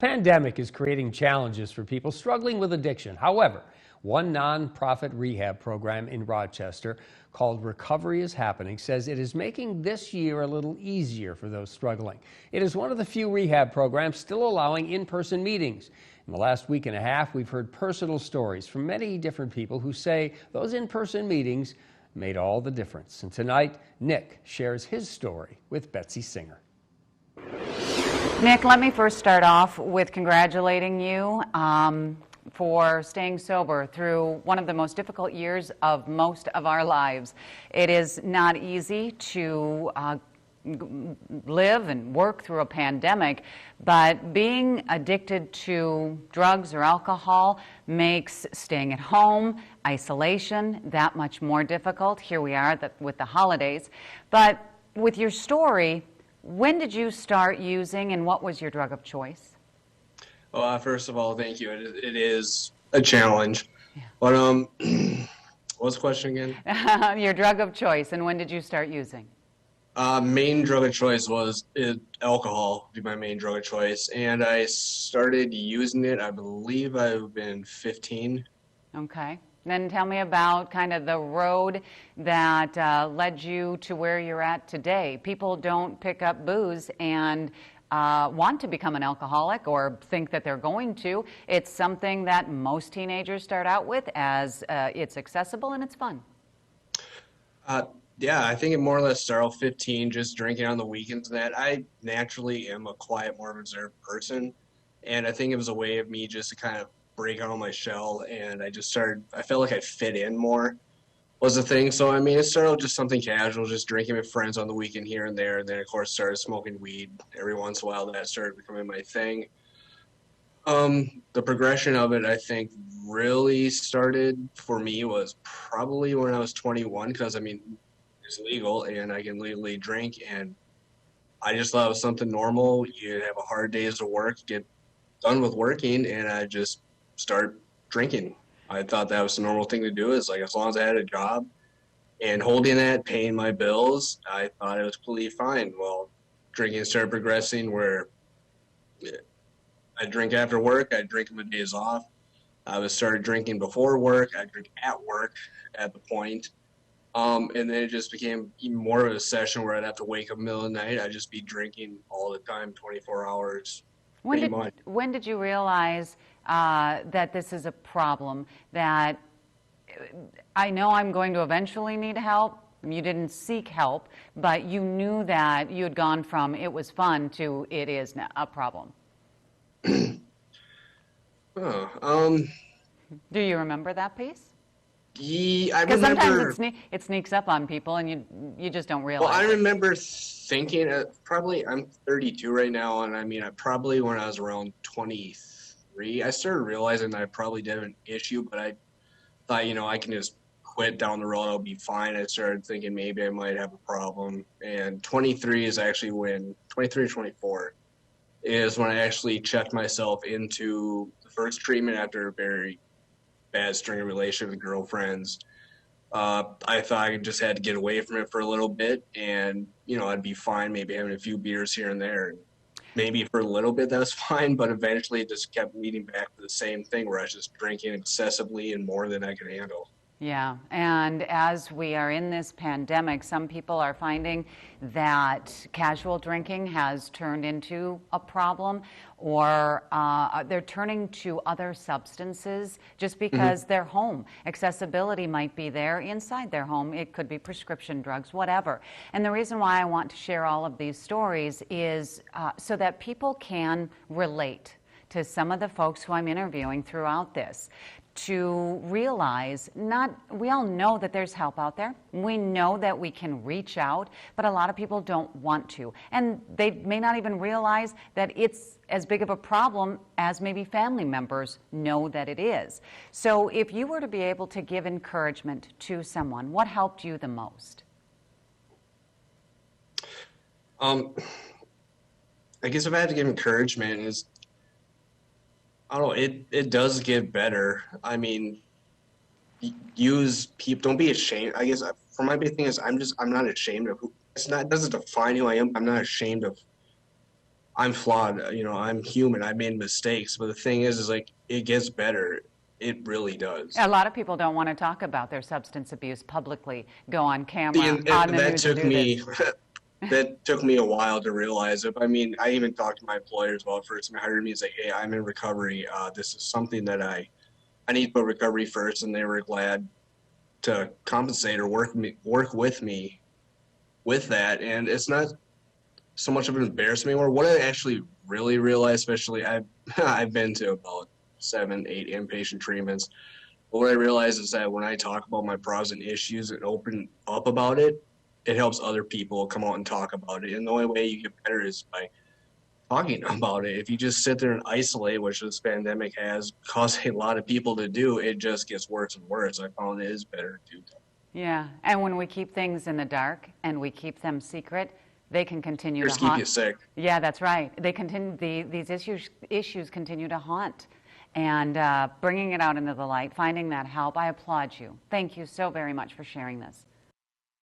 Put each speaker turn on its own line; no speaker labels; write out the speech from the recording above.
Pandemic is creating challenges for people struggling with addiction. However, one nonprofit rehab program in Rochester called Recovery is Happening says it is making this year a little easier for those struggling. It is one of the few rehab programs still allowing in-person meetings. In the last week and a half, we've heard personal stories from many different people who say those in-person meetings made all the difference. And tonight, Nick shares his story with Betsy Singer.
Nick, let me first start off with congratulating you for staying sober through one of the most difficult years of most of our lives. It is not easy to live and work through a pandemic, but being addicted to drugs or alcohol makes staying at home, isolation, that much more difficult. Here we are with the holidays. But with your story, when did you start using and what was your drug of choice?
Well, first of all, thank you. It is a challenge.
Yeah.
But what's the question again?
Your drug of choice, and when did you start using?
Main drug of choice was alcohol, would be my main drug of choice. And I started using it, I believe I've been 15.
Okay. Then tell me about kind of the road that led you to where you're at today. People don't pick up booze and want to become an alcoholic or think that they're going to. It's something that most teenagers start out with as it's accessible and it's fun.
Yeah, I think it more or less started off 15, just drinking on the weekends. That I naturally am a quiet, more reserved person. And I think it was a way of me just to kind of break out of my shell, and I felt like I fit in more was the thing. So I mean, it started with just something casual, just drinking with friends on the weekend here and there, and then of course started smoking weed every once in a while. That started becoming my thing. The progression of it, I think, really started for me was probably when I was 21, because I mean, it's legal and I can legally drink, and I just thought it was something normal. You have a hard days of work, get done with working, and I just start drinking. I thought that was the normal thing to do, is like as long as I had a job and holding that, paying my bills, I thought it was completely fine. Well, drinking started progressing where I drink after work, I drink my days off. I started drinking before work, I drink at work at the point. And then it just became even more of a session where I'd have to wake up in the middle of the night. I'd just be drinking all the time, 24 hours.
When did you realize that this is a problem, that I know I'm going to eventually need help? You didn't seek help, but you knew that you had gone from it was fun to it is now a problem. Do you remember that piece?
Yeah, I
remember. Because sometimes it sneaks up on people and you just don't realize.
Well, I remember thinking, probably I'm 32 right now, and I mean, probably when I was around 23, I started realizing that I probably did have an issue, but I thought, I can just quit down the road, I'll be fine. I started thinking maybe I might have a problem, and 23 is actually when, 23 or 24, is when I actually checked myself into the first treatment after a very bad string of relationship with girlfriends. I thought I just had to get away from it for a little bit, and I'd be fine, maybe having a few beers here and there. Maybe for a little bit that was fine, but eventually it just kept leading back to the same thing where I was just drinking excessively and more than I could handle.
Yeah, and as we are in this pandemic, some people are finding that casual drinking has turned into a problem, or they're turning to other substances just because they're home. Accessibility might be there inside their home. It could be prescription drugs, whatever. And the reason why I want to share all of these stories is so that people can relate to some of the folks who I'm interviewing throughout this, to realize we all know that there's help out there. We know that we can reach out, but a lot of people don't want to. And they may not even realize that it's as big of a problem as maybe family members know that it is. So if you were to be able to give encouragement to someone, what helped you the most?
I guess if I had to give encouragement is, I don't know, it does get better. I mean, don't be ashamed. I guess for my big thing is I'm not ashamed of it doesn't define who I am. I'm not ashamed of I'm flawed. You know, I'm human. I made mistakes. But the thing is like it gets better. It really does.
A lot of people don't want to talk about their substance abuse publicly, go on camera, on the
That
news, and
took
do
me
this.
that took me a while to realize it. I mean, I even talked to my employers about it. First time they hired me. It's like, hey, I'm in recovery. This is something that I need to put recovery first, and they were glad to compensate or work with me with that. And it's not so much of an embarrassment anymore. What I actually really realized, especially I've been to about 7, 8 inpatient treatments. But what I realized is that when I talk about my problems and issues and open up about it, it helps other people come out and talk about it. And the only way you get better is by talking about it. If you just sit there and isolate, which this pandemic has caused a lot of people to do, it just gets worse and worse. I found it is better to do that.
Yeah, and when we keep things in the dark and we keep them secret, they can continue to
Just keep
haunt.
you sick.
Yeah, that's right. They continue. These issues continue to haunt, and bringing it out into the light, finding that help. I applaud you. Thank you so very much for sharing this.